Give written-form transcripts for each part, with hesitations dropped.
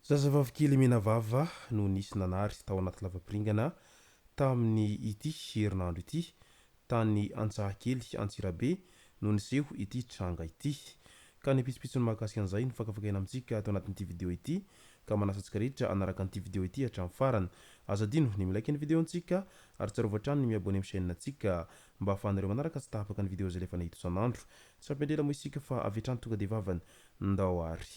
Zazavavikely mena vava no nisy nanary tao anaty lavapiringana tamin'ny ity herinandro ity tany Antsahakely Antsirabe no niseho ity tranga ity. Ka ny pitsopitsony mahakasika an'izay no fakafakaina amintsika ato anatin'ity vidéo ity ka manasa antsika rehetra anaraka an'ity vidéo ity hatramin'ny farany. Azadino ny milaiky ny vidéo antsika ary tsarovatra hatrany ny miabone amin'ny chaîne antsika mba ahafahanareo manaraka tsy tahapaka ny vidéo izay efa nahita isan'andro. Tsy ampindrela moa isika fa avy hatrany tonga dia vavany ndao ary.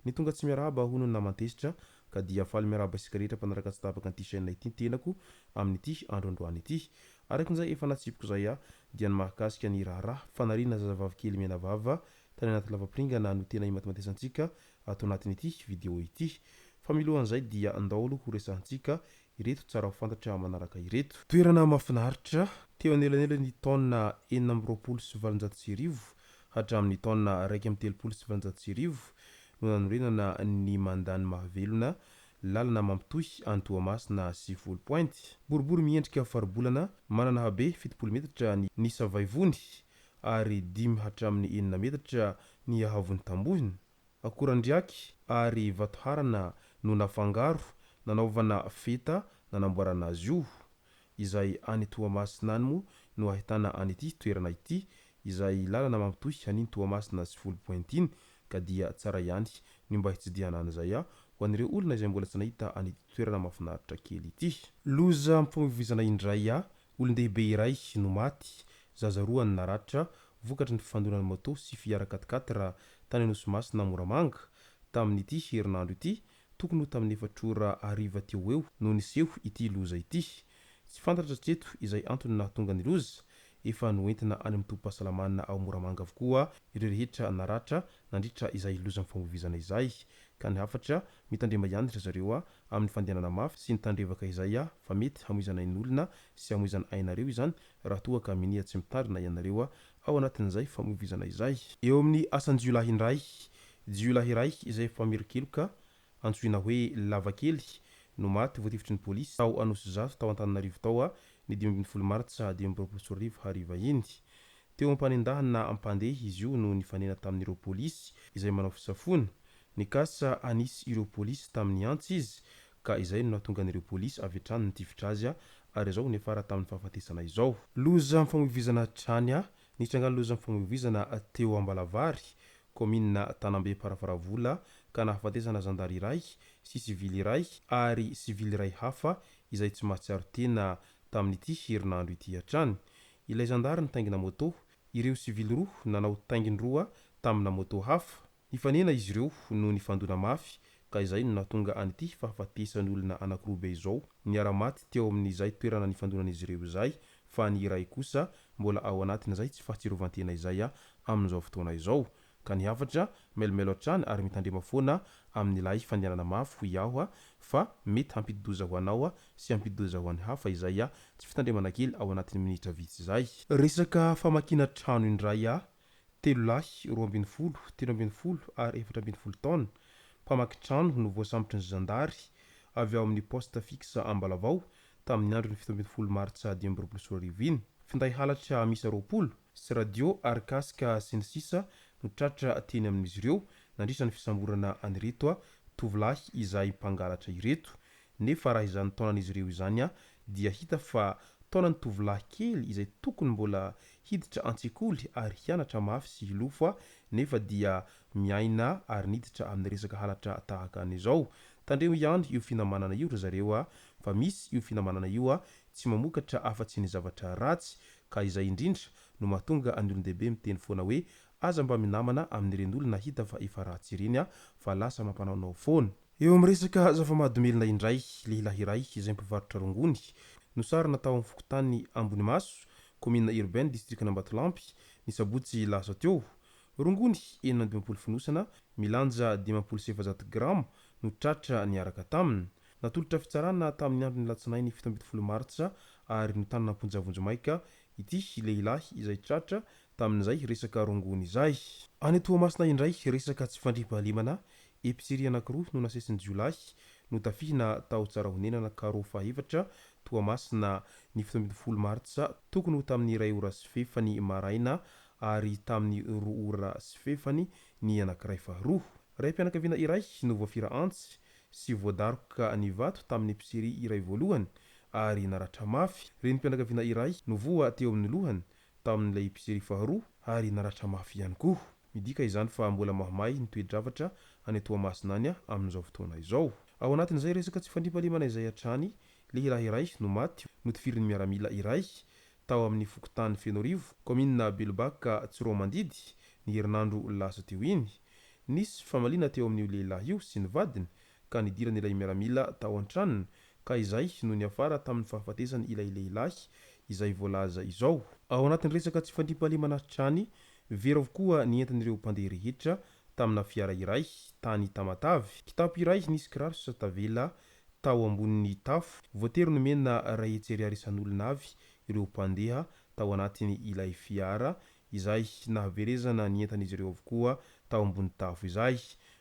Ny tonga tsy miarahaba hono namantesitra ka dia faly miarahaba isika rehetra mpanaraka tsy tahapaka an'ity chaîne ity tenako amin'ity andro androany ity. Arakin'izay efa natsipiko zay dia ny mahakasika ny raharaha fanariana zazavavikely mena vava tany anaty lavapiringana no tena imatematesantsika ato anatin'ity vidéo ity. Fa milohan'izay dia andao aloha ho resahantsika ireto tsara ho fantatra manaraka ireto. Toerana mahafinaritra teo anelanelany taona 420 hatramin'ny taona 130 no nanorenana ny mandany mahavelona lalana mampitohy Antoamasina sy Folopointy. Boribory miendrika faribolana manana habe 70 metatra ny savaivony ary 5 hatramin'ny 9 metatra ny ahavony tambohiny. Akorandriaky ary vatoharana no nafangaro nanaovana feta nanamboarana azy io izay any Toamasina any moa no ahitana an'ity toerana ity izay lalana mampitohy an'iny Toamasina sy Folopointy iny ka dia tsara ihany ny mba hitsidiana an'izay ho an'ireo olona izay mbola tsy nahita an'ity toerana mahafinaritra kely ity. Loza mifamoivoizana indray olon-dehibe iray no maty, zaza roa ny naratra vokatry ny fifandonana moto sy fiara 4x4 tany Anosimasina Moramanga tamin'ity herinandro ity tokony ho tamin'ny 4 teo eo no niseho ity loza ity. Tsy fantatra hatreto izay antony nahatonga ny loza efa noentina any amin'ny tobim-pahasalamana ao Moramanga avokoa ireo rehetra naratra nandritra izay loza mifamoivoizana izay. Ka ny hafatra mitandrema ihany zareo amin'ny fandehanana mafy sy ny tandrevaka izay fa mety hamoizana ny olona sy hamoizana ainareo izany raha toa ka minia tsy mitandrina ianareo ao anatin'izay famoivoizana izay. Eo amin'ny asan-jiolahy iray izay efa mirekeloka antsoina hoe Lavakely no maty voatifitry ny polisy tao Anosizato tao Antananarivo tao ny 12 Martsa 2024 iny. Teo ampanendahana ampandeha izy io no nifanena tamin'ireo polisy izay manao fisafona. Nikasa anisy ireo polisy tamin'ny antsy izy ka izay no nahatonga an'ireo polisy avy hatrany nitifitra azy ary izao nefara tamin'ny fahafatesana izao. Loza mifamoivoizana trany nitrangana loza mifamoivoizana teo Ambalavary komina Tanambe Parafaravola ka nahafatesana zandary iray sy sivily iray ary sivily iray hafa izay tsy mahatsiaro tena tamin'ity herinandro ity hatrany. Ilay zandary nitaingina moto, ireo sivily roa nanao tainginy roa tamina moto hafa. Nifanena izy ireo no nifandona mafy ka izay no nahatonga an'ity fahafatesan'olona anankiroa be izao niara-maty teo amin'izay toerana nifandonan'izy ireo izay fa ny iray kosa mbola ao anatin'izay tsy fahatsiarovantena izay amin'izao fotoana izao. Ka ny hafatra melomelo hatrany ary mitandrema foana amin'ilay fandehanana mafy ho iaho fa mety hampidi-doza ho anao sy hampidi-doza ho an'ny hafa izay tsy fitandremana kely ao anatin'ny minitra vitsy izay. Resaka famakina trano indray telo lahy 12, 13 ary 14 taona mpamaky trano no voasambotra ny zandary avy ao amin'ny poste fixe Ambalavao tamin'ny andro ny 17 Martsa 2024 finday halatra misy 20 sy radio ary kasika sy ny sisa no tratra teny amin'izy ireo nandritra ny fisamborana an'ireto tovolahy izay mpangalatra ireto. Nefa raha izany taonan'izy ireo izany dia hita fa taonan'ny tovolahy kely izay tokony mbola hiditra an-tsekoly ary hianatra mafy sy hilofo nefa dia miaina ary niditra amin'ny resaka halatra tahaka an'izao. Tandremo ihany io finamanana io ry zareo fa misy io finamanana io tsy mamokatra afa-tsy ny zavatra ratsy ka izay indrindra no mahatonga any olon-dehibe miteny foana hoe aza mba minamana amin'ireny olona hita fa efa ratsy ireny fa lasa mampanaonao foana. Eo amin'ny resaka zava-mahadomelina indray lehilahy iray izay mpivarotra rongony no sary natao amin'ny fokotany Ambonimaso komina urbaine district Ambatolampy ny sabotsy lasa teo. Rongony 12 fonosana milanja 57 grama no tratra niaraka taminy. natolotra fitsarana tamin'ny androny latsinainy 17 martsa ary notany namponjavonjomaika ity lehilahy izay tratra tamin'izay resaka rongony izay. Any Toamasina indray resaka tsy fandriam-pahalemana episerie anankiroa no nasesin'ny Jiolahy no tafihina tao tsara honenana karo fahefatra Toamasina ny 17 martsa tokony ho tamin'ny 2 ora sy fefany maraina ary tamin'ny 2 ora sy fefany ny anankiray faharoa. Raim-pianakaviana iray no voafira antsy sy voadaroka ny vato tamin'ny episerie iray voalohany ary naratra mafy. Renim-pianakaviana iray no voa teo amin'ny lohany tamin'ilay episerie faharoa ary naratra mafy ihany koa. Midika izany fa mbola mahamay ny toe-javatra any Toamasina any amin'izao fotoana izao. Ao anatin'izay resaka tsy fandriam-pahalemana izay hatrany, lehilahy iray no maty notifirin'ny miaramila iray tao amin'ny fokotany Fenorivo, commune Belobaka, Tsiromandidy ny herinandro lasa teo iny. Nisy famaliana teo amin'io lehilahy io sy ny vadiny ka nidiran'ilay miaramila tao an-tranony ka izay no niafara tamin'ny fahafatesany ilay lehilahy izay voalaza izao. Ao anatin'ny resaka tsy fandriam-pahalemana hatrany, very avokoa ny entin'ireo mpandeha rehetra tamina fiara iray tany Tamatavy. Kitapo iray nisy kiraro sy satavela tao ambonin'ny tafo, voatery nomena ray hetsy ariary isan'olona avy ireo mpandeha tao anatiny ilay fiara izay nahaverezana ny entan'izy ireo avokoa tao ambony tafo izay.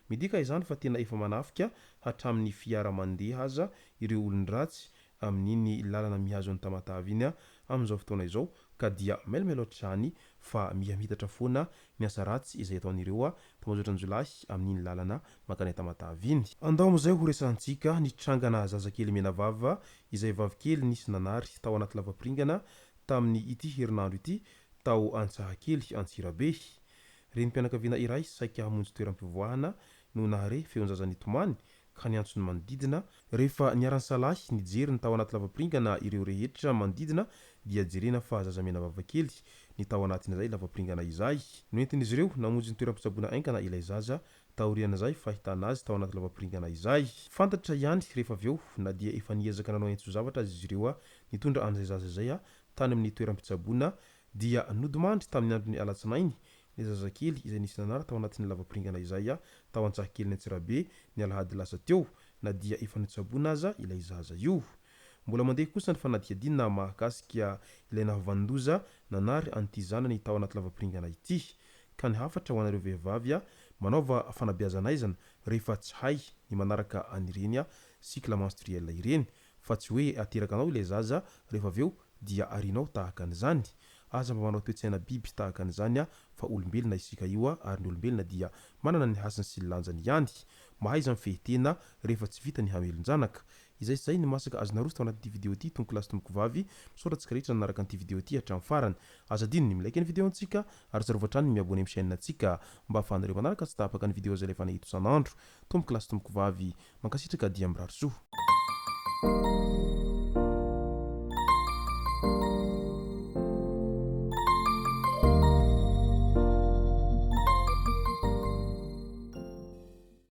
Midika izany fa tena efa manafika hatramin'ny fiara mandeha aza ireo olon-dratsy amin'iny lalana mihazo ny Tamatavy iny amin'izao fotoana izao ka dia mailomailo hatrany fa mihamitatra foana ny asa ratsy izay ataon'ireo tambazotra ny Jiolahy amin'iny lalana mankany Tamatavy iny. Andao amin'izay ho resantsika ny trangana zazakely menavava izay vavikely nisy nanary tao anaty lavapiringana tamin'ny ity herinandro ity tao Antsahakely Antsirabe. Renim-pianakaviana iray saika hamonjy toeram-pivoahana no nahare feonjaza nitomany ka niantso ny manodidina. Rehefa niaran'ny salahy nijery ny tao anaty lavapiringana ireo rehetra manodidina dia jerena fa zaza menavava kely ny tao anatin'izay lavapiringana izay. Noentin'izy ireo namonjy ny toeram-pitsaboana aingana ilay zaza taorian'izay fahitana azy tao anaty lavapiringana izay. Fantatra ihany rehefa avy eo na dia efa niezaka nanao entso-javatra azy izy ireo nitondra an'izay zaza izay tany amin'ny toeram-pitsaboana dia nodimandry tamin'ny andron'ny alatsinainy ny zazakely izay nisy nanara tao anatin'ny lavapiringana izay tao Antsahakely ny Antsirabe ny alahady lasa teo na dia efa nitsaboana aza ilay zaza io. Mbola mandeha kosa ny fanadihadiana mahakasika ilay nahavandoza nanary an'ity zanany tao anaty lavapiringana ity ka ny hafatra ho anareo vehivavy manaova fanabeazanaizana rehefa tsy hay ny manaraka anireny cycle menstruel ireny fa tsy hoe ateraka anao ilay zaza rehefa avy eo dia arinao tahaka an'izany. Aza mba manao toe-tsaina biby tahaka an'izany fa olombelona isika io ary ny olombelona dia manana ny hasiny sy ny lanjany ihany. Mahay izy mifehitena rehefa tsy vita ny hamelon-janaka. Izay sy zay ny masaka azona roso tao anatin'ity video ity tompoko lasy tompoko vavy misaotratsika rehetra nanaraka an'ity video ity hatramin'ny farany. Aza dino ny milaiky ny video antsika ary zarovatrany ny miabone amin'ny chaîne antsika mba ahafahanareo manaraka tsy tapaka ny video zay lefa nahito sanandro. Tompoko lasy tompoko vavy mankasitraka dia mirary soa.